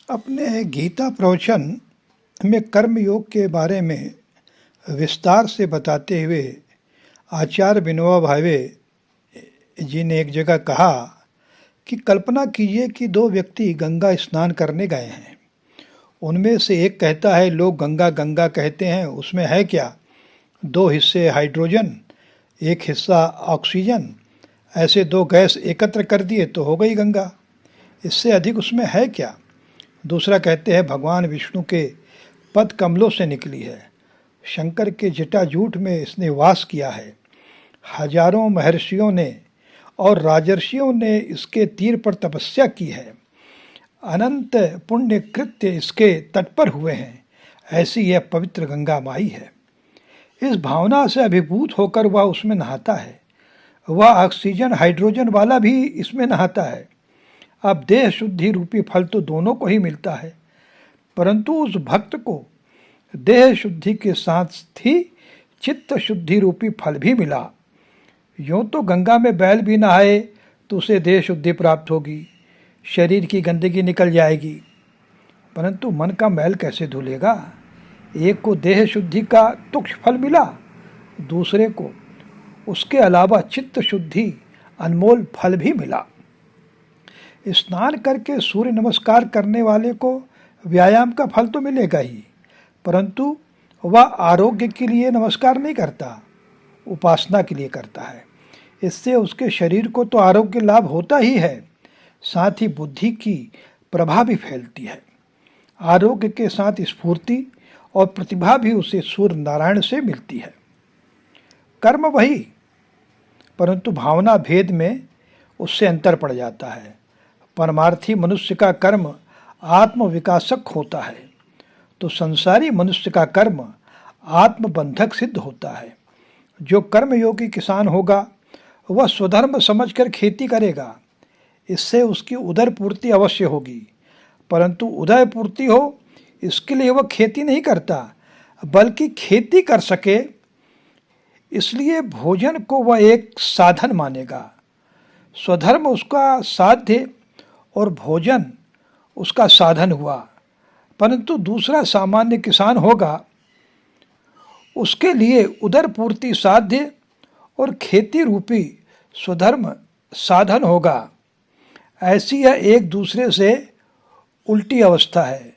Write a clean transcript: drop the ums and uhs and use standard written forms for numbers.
अपने गीता प्रवचन में कर्म योग के बारे में विस्तार से बताते हुए आचार्य विनोबा भावे जी ने एक जगह कहा कि कल्पना कीजिए कि दो व्यक्ति गंगा स्नान करने गए हैं। उनमें से एक कहता है लोग गंगा गंगा कहते हैं, उसमें है क्या? दो हिस्से हाइड्रोजन, एक हिस्सा ऑक्सीजन, ऐसे दो गैस एकत्र कर दिए तो हो गई गंगा, इससे अधिक उसमें है क्या? दूसरा कहते हैं भगवान विष्णु के पद कमलों से निकली है, शंकर के जटाजूट में इसने वास किया है, हजारों महर्षियों ने और राजर्षियों ने इसके तीर पर तपस्या की है, अनंत पुण्य कृत्य इसके तट पर हुए हैं, ऐसी यह पवित्र गंगा माई है। इस भावना से अभिभूत होकर वह उसमें नहाता है। वह ऑक्सीजन हाइड्रोजन वाला भी इसमें नहाता है। अब देह शुद्धि रूपी फल तो दोनों को ही मिलता है, परंतु उस भक्त को देह शुद्धि के साथ ही चित्त शुद्धि रूपी फल भी मिला। यूँ तो गंगा में बैल भी नहाए तो उसे देह शुद्धि प्राप्त होगी, शरीर की गंदगी निकल जाएगी, परंतु मन का मैल कैसे धुलेगा? एक को देह शुद्धि का तुक्ष फल मिला, दूसरे को उसके अलावा चित्त शुद्धि अनमोल फल भी मिला। स्नान करके सूर्य नमस्कार करने वाले को व्यायाम का फल तो मिलेगा ही, परंतु वह आरोग्य के लिए नमस्कार नहीं करता, उपासना के लिए करता है। इससे उसके शरीर को तो आरोग्य लाभ होता ही है, साथ ही बुद्धि की प्रभा भी फैलती है। आरोग्य के साथ स्फूर्ति और प्रतिभा भी उसे सूर्य नारायण से मिलती है। कर्म वही, परंतु भावना भेद में उससे अंतर पड़ जाता है। परमार्थी मनुष्य का कर्म आत्मविकासक होता है, तो संसारी मनुष्य का कर्म आत्मबंधक सिद्ध होता है। जो कर्मयोगी किसान होगा वह स्वधर्म समझकर खेती करेगा, इससे उसकी उदर पूर्ति अवश्य होगी, परंतु उदय पूर्ति हो इसके लिए वह खेती नहीं करता, बल्कि खेती कर सके इसलिए भोजन को वह एक साधन मानेगा। स्वधर्म उसका साध्य और भोजन उसका साधन हुआ, परंतु दूसरा सामान्य किसान होगा, उसके लिए उदर पूर्ति साध्य और खेती रूपी स्वधर्म साधन होगा। ऐसी यह एक दूसरे से उल्टी अवस्था है।